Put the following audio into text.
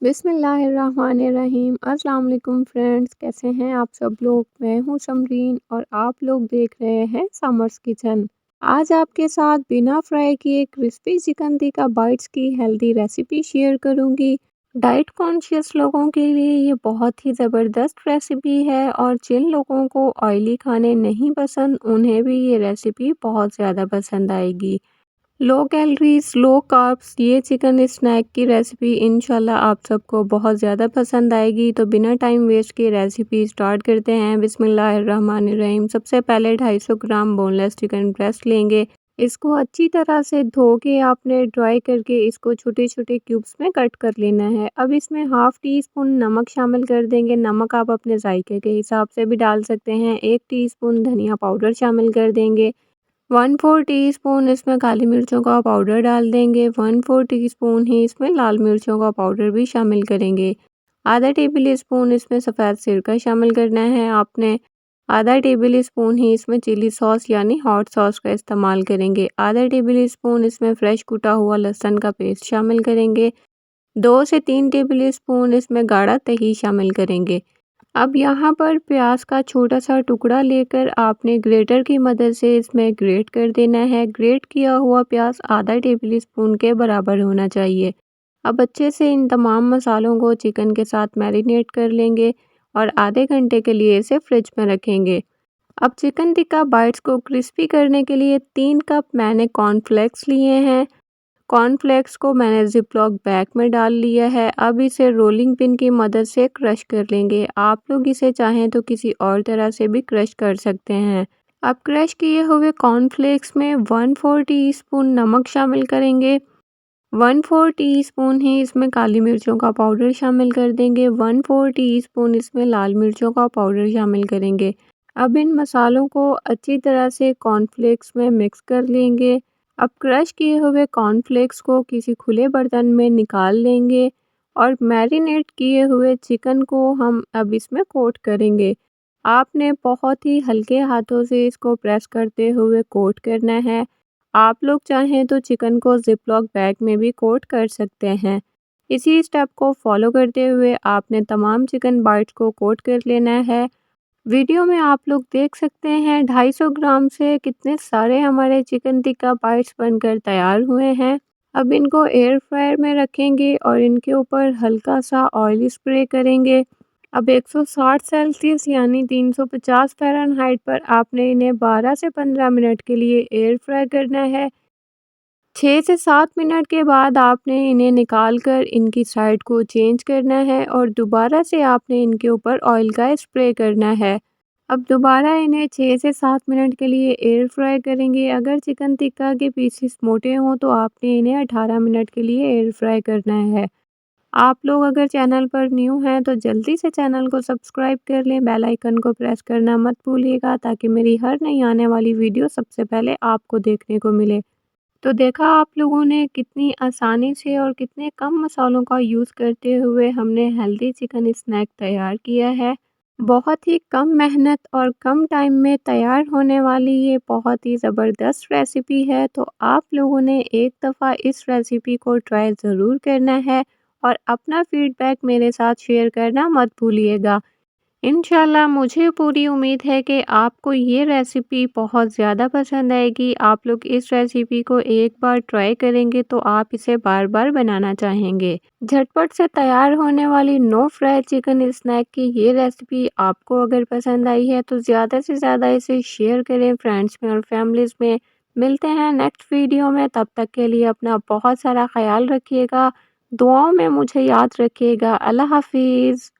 बिस्मिल्लाहिर्रहमानिर्रहीम। अस्सलाम वालेकुम फ्रेंड्स, कैसे हैं आप सब लोग। मैं हूं समरीन और आप लोग देख रहे हैं समर्स किचन। आज आपके साथ बिना फ्राई किए क्रिस्पी चिकन टिक्का बाइट्स की हेल्दी रेसिपी शेयर करूंगी। डाइट कॉन्शियस लोगों के लिए ये बहुत ही ज़बरदस्त रेसिपी है और जिन लोगों को ऑयली खाने नहीं पसंद उन्हें भी ये रेसिपी बहुत ज़्यादा पसंद आएगी। लो कैलोरीज लो कार्ब्स ये चिकन स्नैक की रेसिपी इंशाल्लाह आप सबको बहुत ज़्यादा पसंद आएगी। तो बिना टाइम वेस्ट किए रेसिपी स्टार्ट करते हैं। बिस्मिल्लाहिर्रहमानिर्रहीम। सबसे पहले 250 ग्राम बोनलेस चिकन ब्रेस्ट लेंगे। इसको अच्छी तरह से धो के आपने ड्राई करके इसको छोटे छोटे क्यूब्स में कट कर लेना है। अब इसमें हाफ़ टी स्पून नमक शामिल कर देंगे। नमक आप अपने जायके के हिसाब से भी डाल सकते हैं। 1 टीस्पून धनिया पाउडर शामिल कर देंगे। 1/4 टीस्पून इसमें काली मिर्चों का पाउडर डाल देंगे। 1/4 टीस्पून ही इसमें लाल मिर्चों का पाउडर भी शामिल करेंगे। आधा टेबल स्पून इसमें सफ़ेद सिरका शामिल करना है आपने। आधा टेबल स्पून ही इसमें चिली सॉस यानी हॉट सॉस का इस्तेमाल करेंगे। आधा टेबल स्पून इसमें फ्रेश कुटा हुआ लहसुन का पेस्ट शामिल करेंगे। 2 से 3 टेबल स्पून इसमें गाढ़ा दही शामिल करेंगे। अब यहाँ पर प्याज का छोटा-सा टुकड़ा लेकर आपने ग्रेटर की मदद से इसमें ग्रेट कर देना है। ग्रेट किया हुआ प्याज आधा टेबल स्पून के बराबर होना चाहिए। अब अच्छे से इन तमाम मसालों को चिकन के साथ मैरिनेट कर लेंगे और आधे घंटे के लिए इसे फ्रिज में रखेंगे। अब चिकन टिक्का बाइट्स को क्रिस्पी करने के लिए 3 कप मैंने कॉर्नफ्लेक्स लिए हैं। कॉर्नफ्लेक्स को मैंने ज़िप-लॉक बैग में डाल लिया है। अब इसे रोलिंग पिन की मदद से क्रश कर लेंगे। आप लोग इसे चाहें तो किसी और तरह से भी क्रश कर सकते हैं। अब क्रश किए हुए कॉर्नफ्लेक्स में 1/4 टीस्पून नमक शामिल करेंगे। 1/4 टीस्पून ही इसमें काली मिर्चों का पाउडर शामिल कर देंगे। 1/4 टीस्पून इसमें लाल मिर्चों का पाउडर शामिल करेंगे। अब इन मसालों को अच्छी तरह से कॉर्नफ्लेक्स में मिक्स कर लेंगे। अब क्रश किए हुए कॉर्नफ्लेक्स को किसी खुले बर्तन में निकाल लेंगे और मैरिनेट किए हुए चिकन को हम अब इसमें कोट करेंगे। आपने बहुत ही हल्के हाथों से इसको प्रेस करते हुए कोट करना है। आप लोग चाहें तो चिकन को ज़िप-लॉक बैग में भी कोट कर सकते हैं। इसी स्टेप को फॉलो करते हुए आपने तमाम चिकन बाइट्स को कोट कर लेना है। वीडियो में आप लोग देख सकते हैं 250 ग्राम से कितने सारे हमारे चिकन टिक्का बाइट्स बनकर तैयार हुए हैं। अब इनको एयर फ्रायर में रखेंगे और इनके ऊपर हल्का सा ऑयल स्प्रे करेंगे। अब 160 सेल्सियस यानी 350 फ़ारेनहाइट पर आपने इन्हें 12 से 15 मिनट के लिए एयर फ्राई करना है। 6 से 7 मिनट के बाद आपने इन्हें निकाल कर इनकी साइड को चेंज करना है और दोबारा से आपने इनके ऊपर ऑयल का स्प्रे करना है। अब दोबारा इन्हें 6 से 7 मिनट के लिए एयर फ्राई करेंगे। अगर चिकन टिक्का के पीसेस मोटे हों तो आपने इन्हें 18 मिनट के लिए एयर फ्राई करना है। आप लोग अगर चैनल पर न्यू हैं तो जल्दी से चैनल को सब्सक्राइब कर लें, बेल आइकन को प्रेस करना मत भूलिएगा ताकि मेरी हर नई आने वाली वीडियो सबसे पहले आपको देखने को मिले। तो देखा आप लोगों ने कितनी आसानी से और कितने कम मसालों का यूज़ करते हुए हमने हेल्दी चिकन स्नैक तैयार किया है। बहुत ही कम मेहनत और कम टाइम में तैयार होने वाली ये बहुत ही ज़बरदस्त रेसिपी है। तो आप लोगों ने एक दफ़ा इस रेसिपी को ट्राई ज़रूर करना है और अपना फीडबैक मेरे साथ शेयर करना मत भूलिएगा। इंशाल्लाह मुझे पूरी उम्मीद है कि आपको ये रेसिपी बहुत ज़्यादा पसंद आएगी। आप लोग इस रेसिपी को एक बार ट्राई करेंगे तो आप इसे बार-बार बनाना चाहेंगे। झटपट से तैयार होने वाली नो फ्राई चिकन स्नैक की ये रेसिपी आपको अगर पसंद आई है तो ज़्यादा से ज़्यादा इसे शेयर करें फ्रेंड्स में और फैमिलीज़ में। मिलते हैं नेक्स्ट वीडियो में, तब तक के लिए अपना बहुत सारा ख़्याल रखिएगा। दुआओं में मुझे याद रखिएगा। अल्लाह हाफ़िज़।